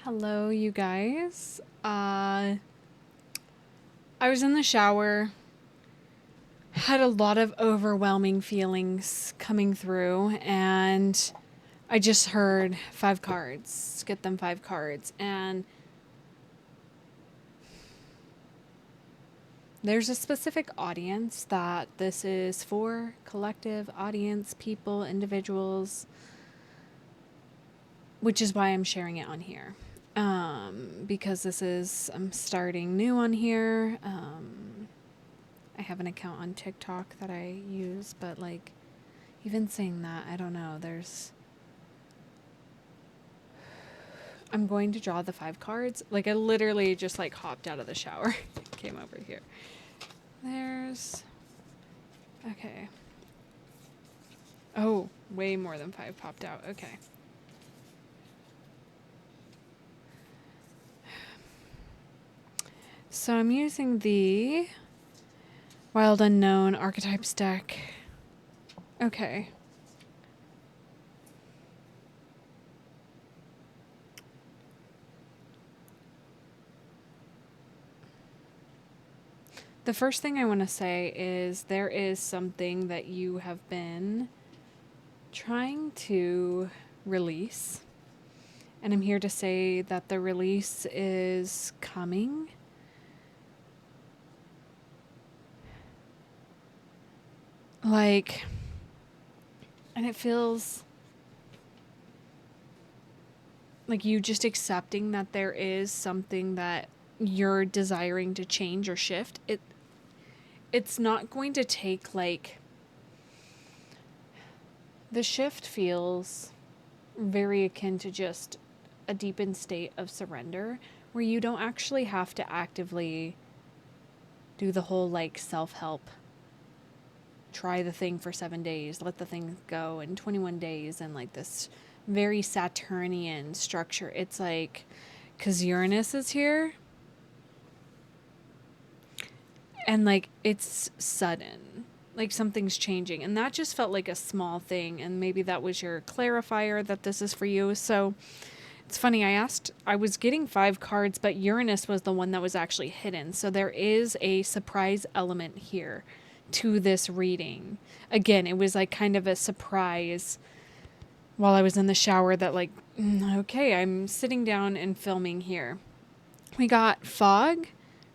Hello, you guys. I was in the shower, had a lot of overwhelming feelings coming through, and I just heard 5 cards. Get them 5 cards. And there's a specific audience that this is for: collective audience, people, individuals, which is why I'm sharing it on here. Because I'm starting new on here. I have an account on TikTok that I use, but like, even saying that, I don't know. I'm going to draw the 5 cards. Like, I literally just like hopped out of the shower, came over here. Okay. Oh, way more than 5 popped out. Okay. So I'm using the Wild Unknown Archetypes deck. Okay. The first thing I want to say is there is something that you have been trying to release. And I'm here to say that the release is coming. And it feels like you just accepting that there is something that you're desiring to change or shift. It's not going to take the shift feels very akin to just a deepened state of surrender where you don't actually have to actively do the whole self-help. Try the thing for 7 days, let the thing go in 21 days, and this very Saturnian structure. It's because Uranus is here, and it's sudden, something's changing, and that just felt like a small thing, and maybe that was your clarifier that this is for you. So it's funny, I was getting 5 cards, but Uranus was the one that was actually hidden, so there is a surprise element here to this reading. Again, it was kind of a surprise while I was in the shower that okay, I'm sitting down and filming here. We got fog,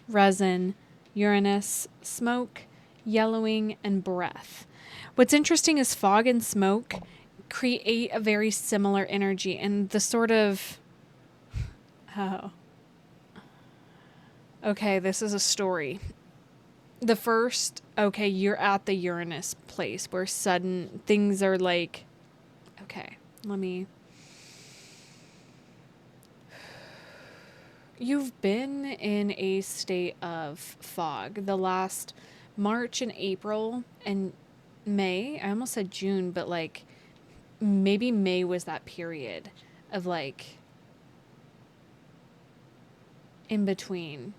resin, Uranus, smoke, yellowing, and breath. What's interesting is fog and smoke create a very similar energy, and the sort of... Oh. Okay, this is a story. The first, okay, you're at the Uranus place where sudden things are okay, you've been in a state of fog the last March and April and May. I almost said June, but maybe May was that period of in between.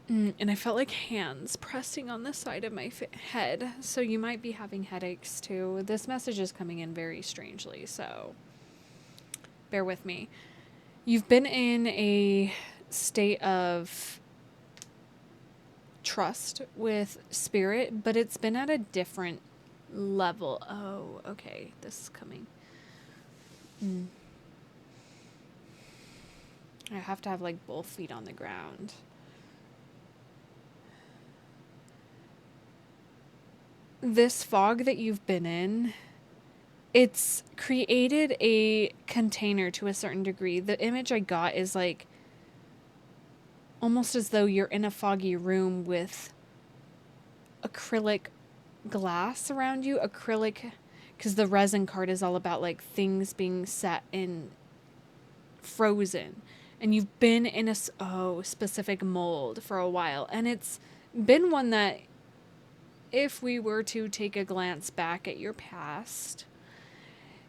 And I felt like hands pressing on the side of my head. So you might be having headaches too. This message is coming in very strangely, so bear with me. You've been in a state of trust with spirit, but it's been at a different level. Oh, okay. This is coming. I have to have both feet on the ground. This fog that you've been in, it's created a container to a certain degree. The image I got is almost as though you're in a foggy room with acrylic glass around you. Acrylic, because the resin card is all about things being set in frozen. And you've been in a specific mold for a while. And it's been one that, if we were to take a glance back at your past,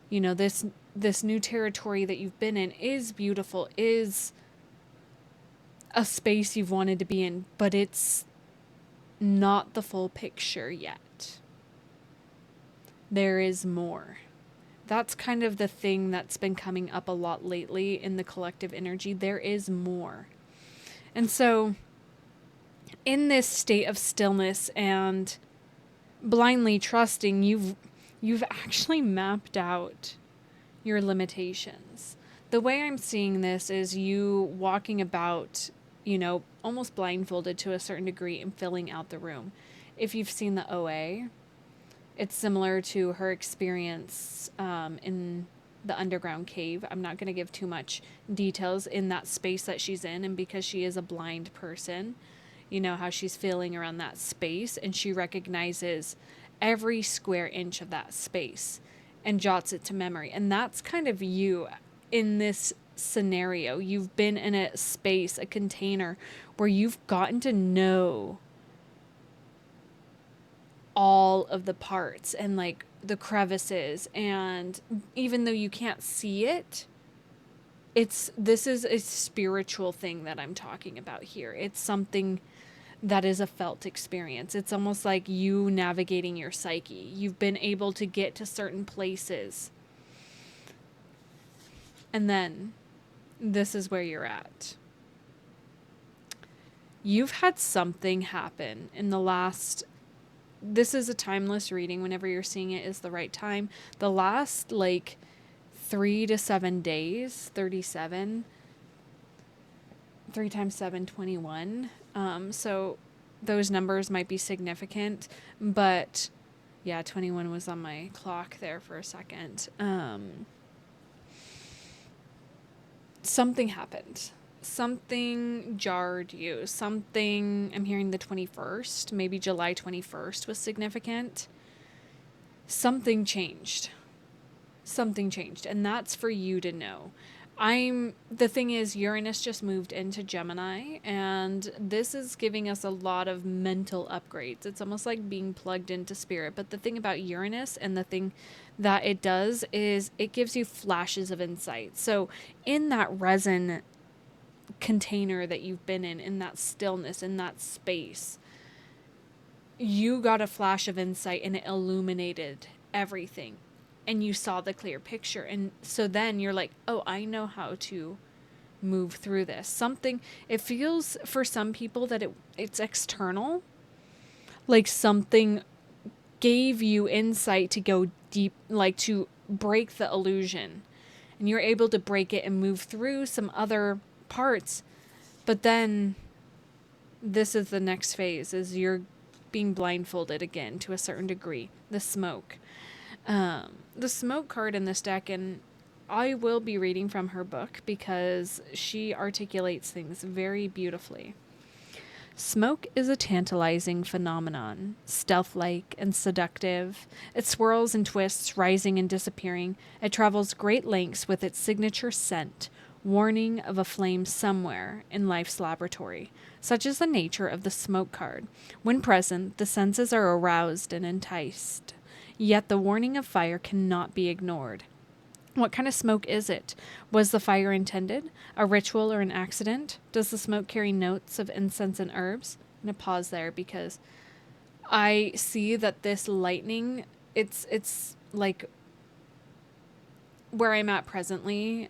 this new territory that you've been in is beautiful, is a space you've wanted to be in, but it's not the full picture yet. There is more. That's kind of the thing that's been coming up a lot lately in the collective energy. There is more. And so in this state of stillness and blindly trusting, you've actually mapped out your limitations. The way I'm seeing this is you walking about, almost blindfolded to a certain degree and filling out the room. If you've seen the OA, it's similar to her experience in the underground cave. I'm not going to give too much details in that space that she's in, and because she is a blind person, how she's feeling around that space, and she recognizes every square inch of that space and jots it to memory. And that's kind of you in this scenario. You've been in a space, a container, where you've gotten to know all of the parts and like the crevices, and even though you can't see it, this is a spiritual thing that I'm talking about here. It's something that is a felt experience. It's almost like you navigating your psyche. You've been able to get to certain places. And then this is where you're at. You've had something happen in the last, this is a timeless reading. Whenever you're seeing it is the right time. The last 3 to 7 days, 37, 3 times 7, 21. So those numbers might be significant, but yeah, 21 was on my clock there for a second. Something happened. Something jarred you. I'm hearing the 21st, maybe July 21st was significant. Something changed. And that's for you to know. The thing is, Uranus just moved into Gemini, and this is giving us a lot of mental upgrades. It's almost like being plugged into spirit. But the thing about Uranus, and the thing that it does, is it gives you flashes of insight. So in that resin container that you've been in that stillness, in that space, you got a flash of insight and it illuminated everything. And you saw the clear picture. And so then you're like, oh, I know how to move through this. It feels for some people that it's external. Like something gave you insight to go deep, like to break the illusion. And you're able to break it and move through some other parts. But then this is the next phase, is you're being blindfolded again to a certain degree. The smoke. The smoke card in this deck, and I will be reading from her book because she articulates things very beautifully. Smoke is a tantalizing phenomenon, stealth-like and seductive. It swirls and twists, rising and disappearing. It travels great lengths with its signature scent, warning of a flame somewhere in life's laboratory. Such is the nature of the smoke card. When present, the senses are aroused and enticed. Yet the warning of fire cannot be ignored. What kind of smoke is it? Was the fire intended? A ritual or an accident? Does the smoke carry notes of incense and herbs? I'm going to pause there because I see that this lightning, it's like where I'm at presently,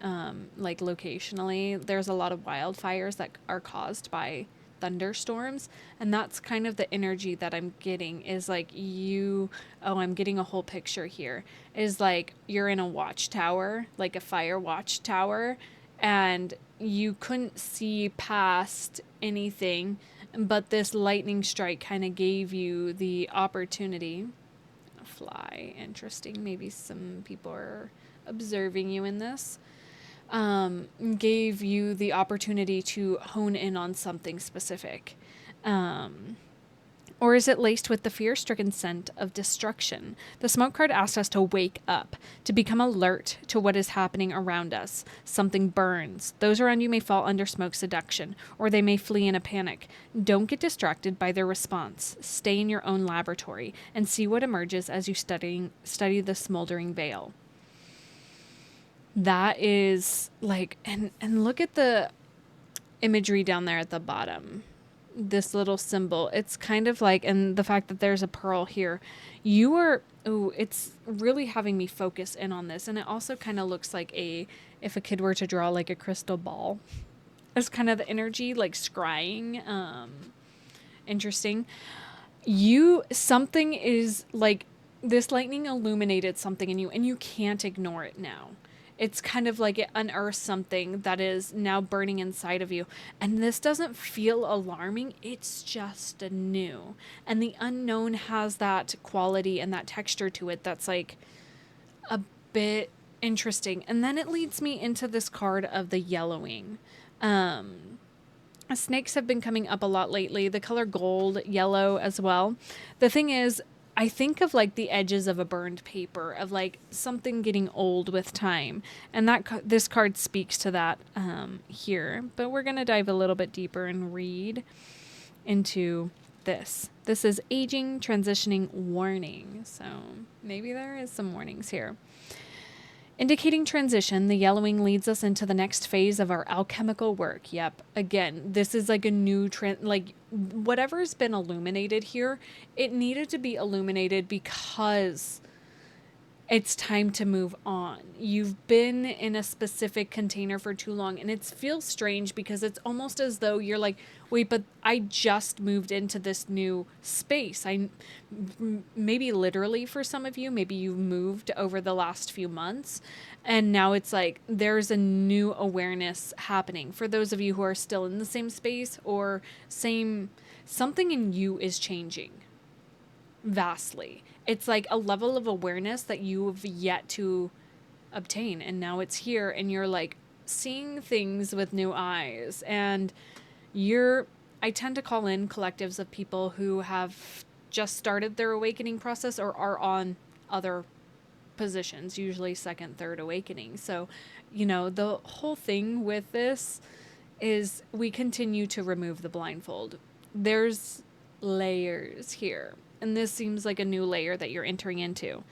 like locationally, there's a lot of wildfires that are caused by thunderstorms, and that's kind of the energy that I'm getting, is like I'm getting a whole picture here, is like you're in a watchtower, like a fire watchtower, and you couldn't see past anything, but this lightning strike kind of gave you the opportunity. A fly, interesting, maybe some people are observing you in this. Gave you the opportunity to hone in on something specific. Or is it laced with the fear-stricken scent of destruction? The smoke card asks us to wake up, to become alert to what is happening around us. Something burns. Those around you may fall under smoke seduction, or they may flee in a panic. Don't get distracted by their response. Stay in your own laboratory and see what emerges as you study the smoldering veil. That is like, and look at the imagery down there at the bottom. this little symbol. It's kind of like, and the fact that there's a pearl here, you are, oh, it's really having me focus in on this. And it also kind of looks like if a kid were to draw like a crystal ball, as kind of the energy, like scrying. Interesting. Something is like, this lightning illuminated something in you and you can't ignore it now. It's kind of like it unearths something that is now burning inside of you. And this doesn't feel alarming. It's just new. And the unknown has that quality and that texture to it that's like a bit interesting. And then it leads me into this card of the yellowing. Snakes have been coming up a lot lately. The color gold, yellow as well. The thing is, I think of like the edges of a burned paper, of like something getting old with time. And this card speaks to that here. But we're going to dive a little bit deeper and read into this. This is aging, transitioning, warning. So maybe there is some warnings here. Indicating transition, the yellowing leads us into the next phase of our alchemical work. Yep. Again, this is like a new trend, like whatever's been illuminated here, it needed to be illuminated because it's time to move on. You've been in a specific container for too long, and it feels strange because it's almost as though you're like, wait, but I just moved into this new space. Maybe literally for some of you, maybe you've moved over the last few months, and now it's like there's a new awareness happening. For those of you who are still in the same space or something in you is changing vastly. It's like a level of awareness that you've yet to obtain. And now it's here and you're like seeing things with new eyes. And I tend to call in collectives of people who have just started their awakening process or are on other positions, usually second, third awakening. So, the whole thing with this is we continue to remove the blindfold. There's layers here. And this seems like a new layer that you're entering into.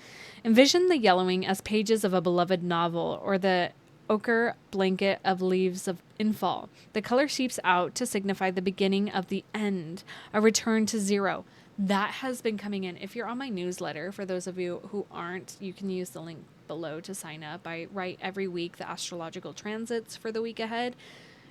Envision the yellowing as pages of a beloved novel or the ochre blanket of leaves in fall. The color seeps out to signify the beginning of the end, a return to zero. That has been coming in. If you're on my newsletter, for those of you who aren't, you can use the link below to sign up. I write every week the astrological transits for the week ahead.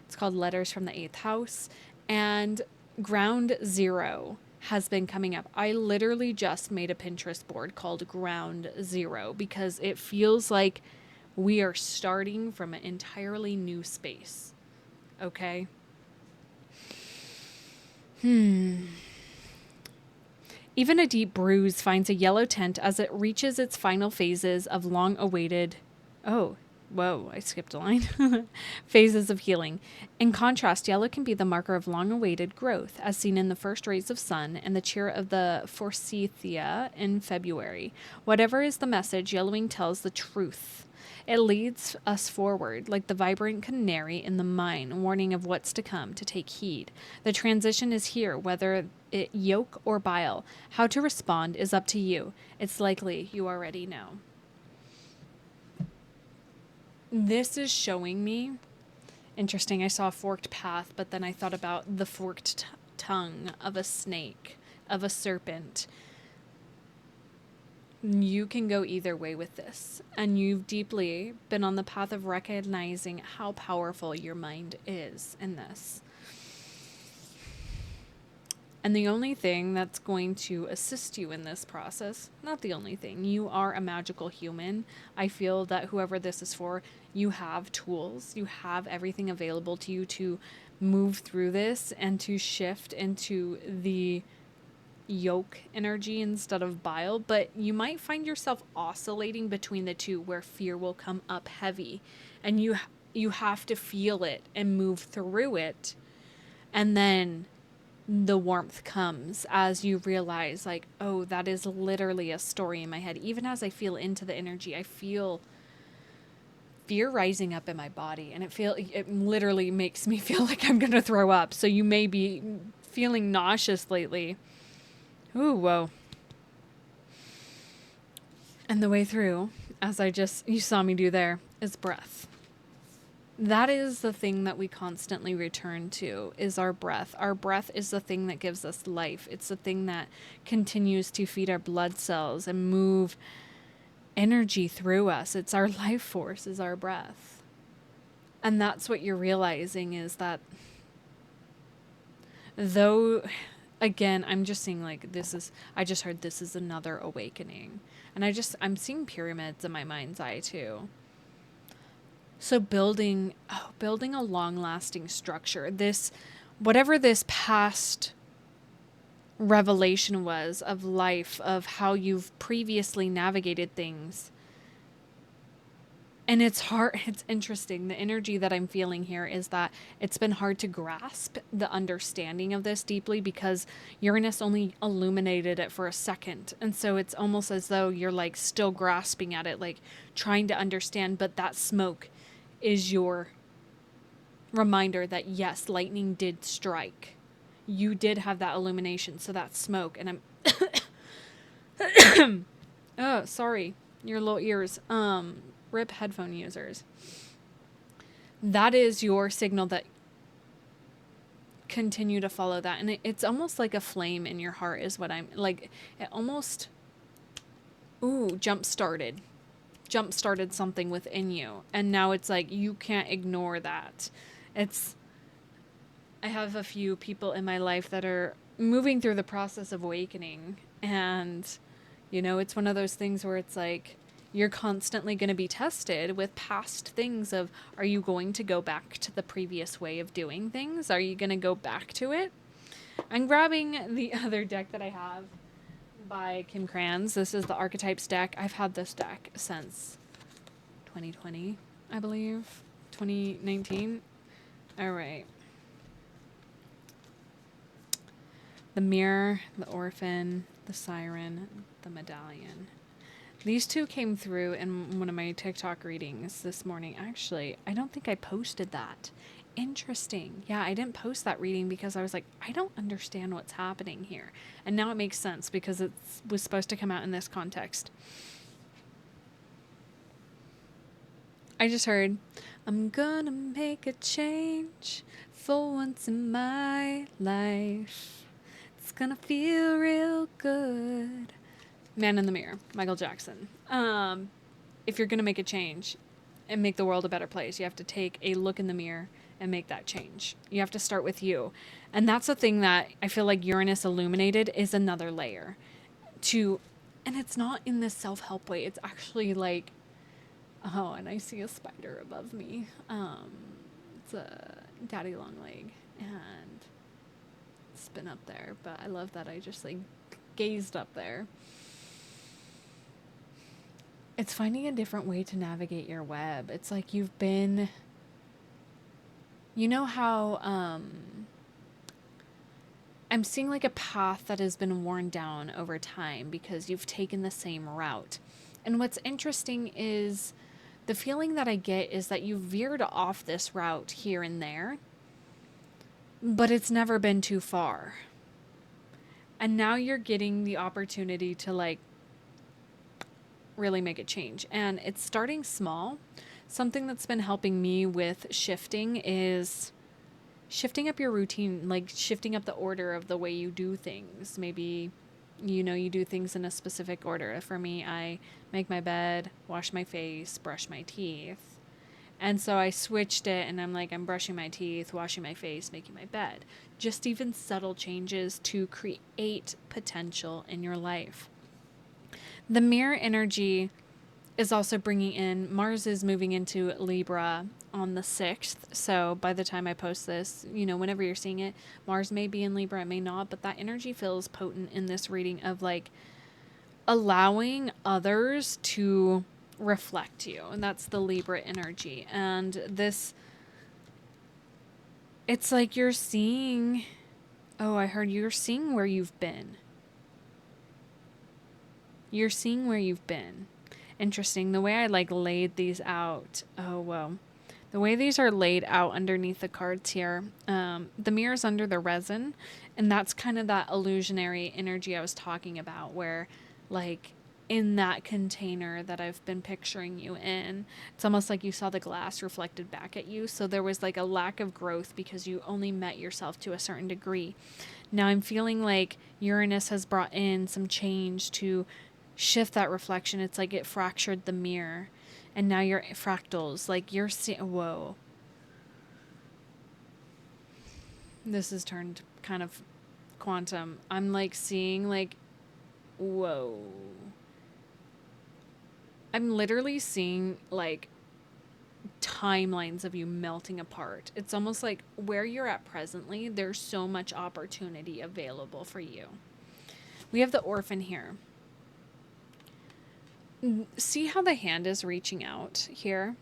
It's called Letters from the 8th House. And Ground Zero has been coming up. I literally just made a Pinterest board called Ground Zero because it feels like we are starting from an entirely new space. Okay? Even a deep bruise finds a yellow tint as it reaches its final phases of long-awaited... Oh, whoa, I skipped a line. Phases of healing. In contrast, yellow can be the marker of long-awaited growth, as seen in the first rays of sun and the cheer of the forsythia in February. Whatever is the message, yellowing tells the truth. It leads us forward, like the vibrant canary in the mine, warning of what's to come, to take heed. The transition is here, whether it yoke or bile. How to respond is up to you. It's likely you already know. This is showing me, interesting, I saw a forked path, but then I thought about the forked tongue of a snake, of a serpent. You can go either way with this, and you've deeply been on the path of recognizing how powerful your mind is in this. And the only thing that's going to assist you in this process, not the only thing, you are a magical human. I feel that whoever this is for, you have tools, you have everything available to you to move through this and to shift into the yoke energy instead of bile, but you might find yourself oscillating between the two, where fear will come up heavy and you have to feel it and move through it, and then the warmth comes as you realize, like, oh, that is literally a story in my head. Even as I feel into the energy, I feel fear rising up in my body, and it literally makes me feel like I'm gonna throw up. So you may be feeling nauseous lately. Ooh, whoa. And the way through, as you saw me do there, is breath. That is the thing that we constantly return to, is our breath. Our breath is the thing that gives us life. It's the thing that continues to feed our blood cells and move energy through us. It's our life force, is our breath. And that's what you're realizing, is that though, again, I'm just seeing like I just heard this is another awakening. And I'm seeing pyramids in my mind's eye too. So building a long-lasting structure. Whatever this past revelation was of life, of how you've previously navigated things. And it's hard, it's interesting. The energy that I'm feeling here is that it's been hard to grasp the understanding of this deeply, because Uranus only illuminated it for a second. And so it's almost as though you're like still grasping at it, like trying to understand, but that smoke is your reminder that yes, lightning did strike. You did have that illumination, so that smoke, and I'm oh, sorry, your little ears. Rip headphone users. That is your signal that continue to follow that, and it's almost like a flame in your heart is what I'm like. It almost jump started something within you, and now it's like you can't ignore that. I have a few people in my life that are moving through the process of awakening, and it's one of those things where it's like you're constantly going to be tested with past things of, are you going to go back to the previous way of doing things? Are you going to go back to it? I'm grabbing the other deck that I have by Kim Kranz. This is the Archetypes deck. I've had this deck since 2020, I believe. 2019. All right. The Mirror, the Orphan, the Siren, the Medallion. These two came through in one of my TikTok readings this morning. Actually, I don't think I posted that. Interesting. Yeah, I didn't post that reading because I was like, I don't understand what's happening here. And now it makes sense because it was supposed to come out in this context. I just heard, I'm gonna make a change for once in my life. It's gonna feel real good. Man in the Mirror, Michael Jackson. If you're going to make a change and make the world a better place, you have to take a look in the mirror and make that change. You have to start with you. And that's the thing that I feel like Uranus illuminated is another layer and it's not in this self-help way. It's actually like, oh, and I see a spider above me. It's a daddy long leg, and it's been up there, but I love that I just like gazed up there. It's finding a different way to navigate your web. It's like you've been, how, I'm seeing like a path that has been worn down over time because you've taken the same route. And what's interesting is the feeling that I get is that you veered off this route here and there, but it's never been too far. And now you're getting the opportunity to like really make a change. And it's starting small. Something that's been helping me with shifting is shifting up your routine, like shifting up the order of the way you do things. Maybe, you do things in a specific order. For me, I make my bed, wash my face, brush my teeth. And so I switched it, and I'm like, I'm brushing my teeth, washing my face, making my bed. Just even subtle changes to create potential in your life. The mirror energy is also bringing in, Mars is moving into Libra on the 6th. So by the time I post this, whenever you're seeing it, Mars may be in Libra, it may not, but that energy feels potent in this reading of like allowing others to reflect you. And that's the Libra energy. And it's like you're seeing, I heard you're seeing where you've been. You're seeing where you've been. Interesting. The way I like laid these out. Oh, well. The way these are laid out underneath the cards here. The mirror's under the resin. And that's kind of that illusionary energy I was talking about where like in that container that I've been picturing you in. It's almost like you saw the glass reflected back at you. So there was like a lack of growth because you only met yourself to a certain degree. Now I'm feeling like Uranus has brought in some change to shift that reflection. It's like it fractured the mirror, and now you're fractals. Like you're seeing, whoa. This has turned kind of quantum. I'm like seeing like, whoa. I'm literally seeing like timelines of you melting apart. It's almost like where you're at presently, there's so much opportunity available for you. We have the Orphan here. See how the hand is reaching out here?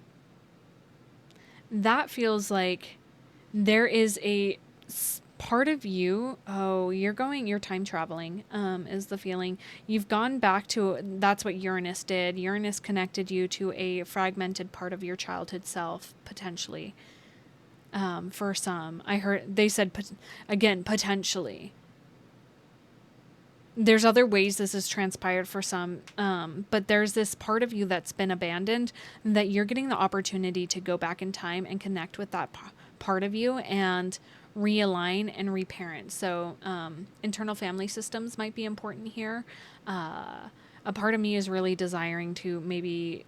That feels like there is a part of you. Oh, you're time traveling, is the feeling. You've gone back to, that's what Uranus did. Uranus connected you to a fragmented part of your childhood self, potentially. For some, I heard, they said, again, potentially. There's other ways this has transpired for some, but there's this part of you that's been abandoned that you're getting the opportunity to go back in time and connect with that part of you and realign and reparent. So internal family systems might be important here. A part of me is really desiring to maybe,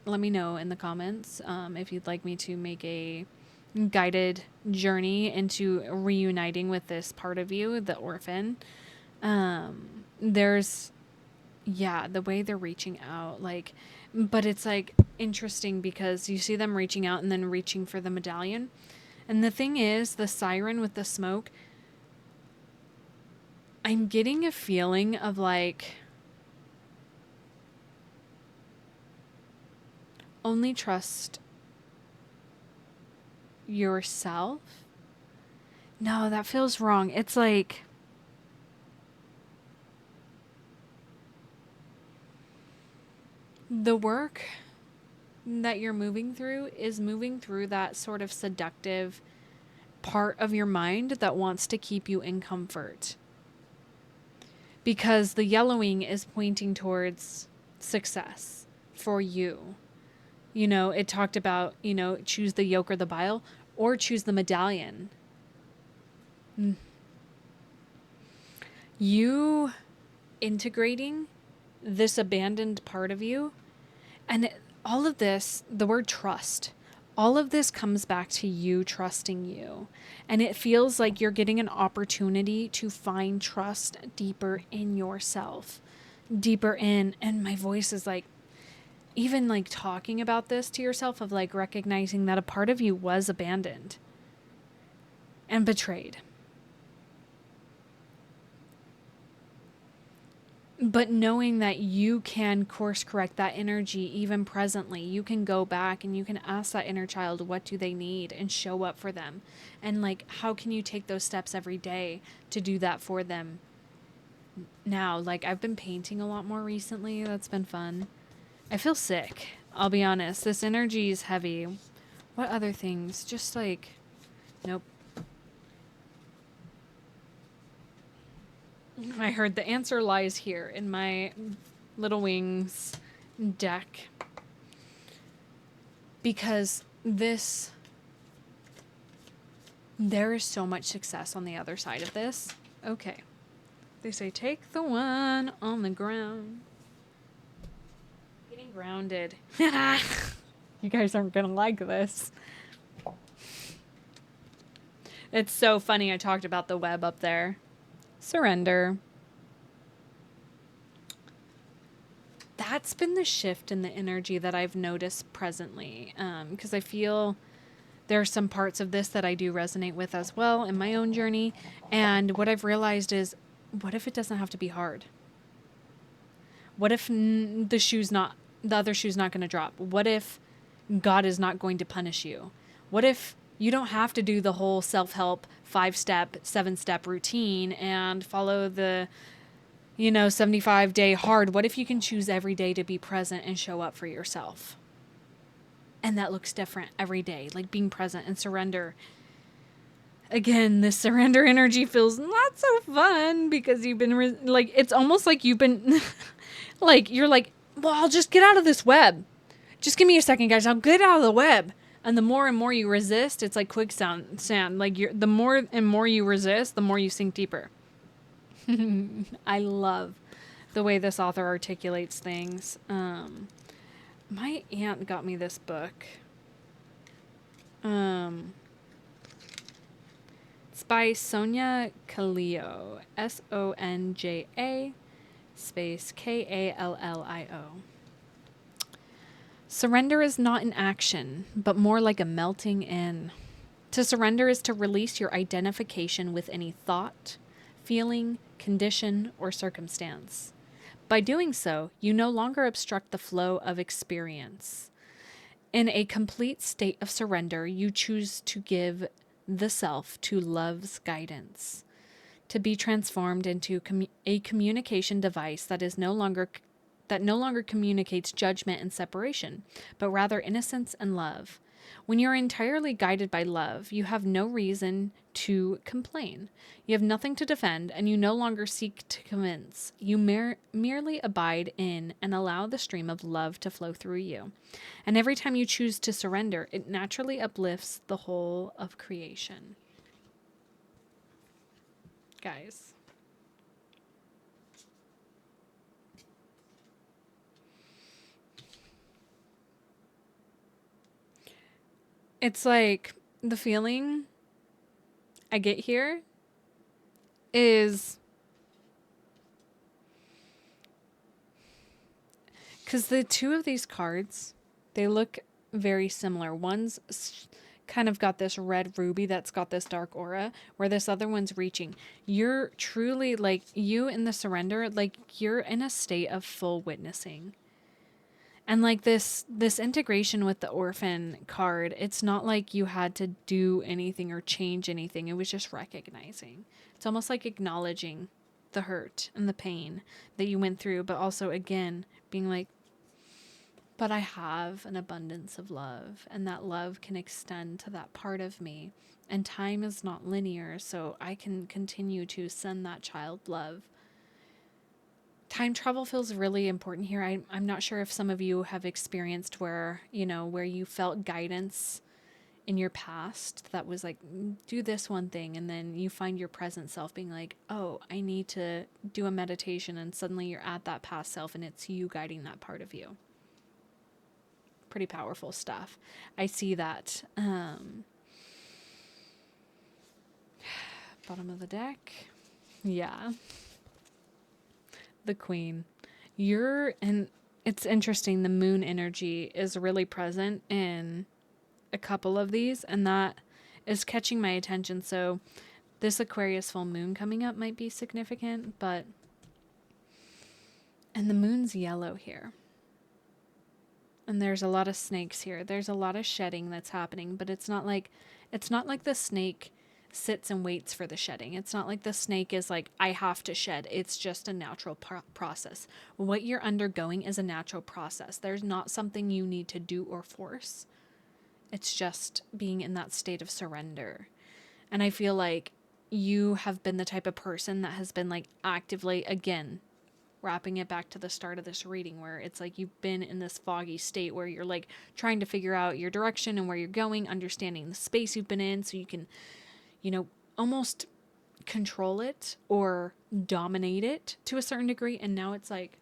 let me know in the comments if you'd like me to make a guided journey into reuniting with this part of you, the orphan. There's, yeah, the way they're reaching out, like, but it's like interesting because you see them reaching out and then reaching for the medallion. And the thing is, the siren with the smoke, I'm getting a feeling of like, only trust yourself. No, that feels wrong. It's like, the work that you're moving through is moving through that sort of seductive part of your mind that wants to keep you in comfort. Because the yellowing is pointing towards success for you. You know, it talked about, you know, choose the yoke or the bile, or choose the medallion. You integrating this abandoned part of you, and all of this, the word trust, all of this comes back to you trusting you. And it feels like you're getting an opportunity to find trust deeper in yourself, deeper in. And my voice is like, even like talking about this to yourself, of like recognizing that a part of you was abandoned and betrayed. But knowing that you can course correct that energy even presently, you can go back and you can ask that inner child, what do they need, and show up for them. And like, how can you take those steps every day to do that for them? Now, like, I've been painting a lot more recently. That's been fun. I feel sick. I'll be honest. This energy is heavy. What other things? Just like, nope. I heard the answer lies here in my Little Wings deck. Because this, there is so much success on the other side of this. Okay. They say, take the one on the ground. Getting grounded. You guys aren't going to like this. It's so funny. I talked about the web up there. Surrender. That's been the shift in the energy that I've noticed presently. Because I feel there are some parts of this that I do resonate with as well in my own journey. And what I've realized is, what if it doesn't have to be hard? What if the other shoe's not going to drop? What if God is not going to punish you? What if you don't have to do the whole self-help 5-step, 7-step routine and follow the, 75-day hard? What if you can choose every day to be present and show up for yourself? And that looks different every day, like being present and surrender. Again, this surrender energy feels not so fun because you've been, it's almost like you've been, Like, you're like, well, I'll just get out of this web. Just give me a second, guys. I'll get out of the web. And the more and more you resist, it's like quicksand. Like, the more and more you resist, the more you sink deeper. I love the way this author articulates things. My aunt got me this book. It's by Sonia Kallio. Sonja space Kallio. Surrender is not an action, but more like a melting in. To surrender is to release your identification with any thought, feeling, condition, or circumstance. By doing so, you no longer obstruct the flow of experience. In a complete state of surrender, you choose to give the self to love's guidance, to be transformed into a communication device that no longer communicates judgment and separation, but rather innocence and love. When you're entirely guided by love, you have no reason to complain. You have nothing to defend, and you no longer seek to convince. You merely abide in and allow the stream of love to flow through you. And every time you choose to surrender, it naturally uplifts the whole of creation. Guys. It's like the feeling I get here is because the two of these cards, they look very similar. One's kind of got this red ruby that's got this dark aura, where this other one's reaching. You're truly, like, you in the surrender, like, you're in a state of full witnessing. And like this integration with the orphan card, it's not like you had to do anything or change anything. It was just recognizing. It's almost like acknowledging the hurt and the pain that you went through, but also, again, being like, but I have an abundance of love, and that love can extend to that part of me. And time is not linear, so I can continue to send that child love. Time travel feels really important here. I'm not sure if some of you have experienced where you felt guidance in your past that was like, do this one thing, and then you find your present self being like, oh, I need to do a meditation, and suddenly you're at that past self and it's you guiding that part of you. Pretty powerful stuff. I see that. Bottom of the deck. Yeah. The Queen. And it's interesting, the moon energy is really present in a couple of these, and that is catching my attention. So this Aquarius full moon coming up might be significant, and the moon's yellow here. And there's a lot of snakes here. There's a lot of shedding that's happening, but it's not like the snake sits and waits for the shedding. It's not like the snake is like, I have to shed. It's just a natural process. What you're undergoing is a natural process. There's not something you need to do or force. It's just being in that state of surrender. And I feel like you have been the type of person that has been like actively, again, wrapping it back to the start of this reading, where it's like you've been in this foggy state where you're like trying to figure out your direction and where you're going, understanding the space you've been in so you can almost control it or dominate it to a certain degree. And now it's like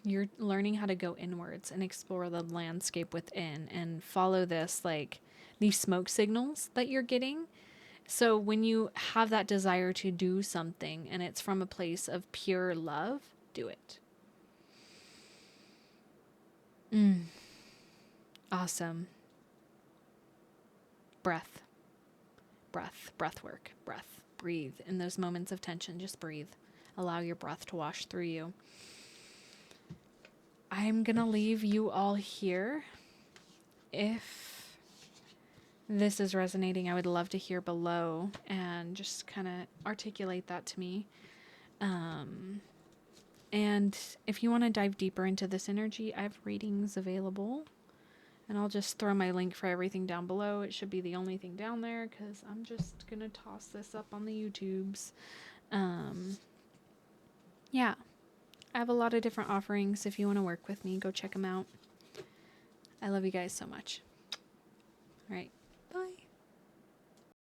you're learning how to go inwards and explore the landscape within and follow these smoke signals that you're getting. So when you have that desire to do something and it's from a place of pure love, do it. Awesome. Breath work. Breathe in those moments of tension. Just breathe. Allow your breath to wash through you. I'm gonna leave you all here. If this is resonating, I would love to hear below and just kind of articulate that to me. And if you want to dive deeper into this energy, I have readings available. And I'll just throw my link for everything down below. It should be the only thing down there because I'm just going to toss this up on the YouTubes. Yeah. I have a lot of different offerings. If you want to work with me, go check them out. I love you guys so much. All right.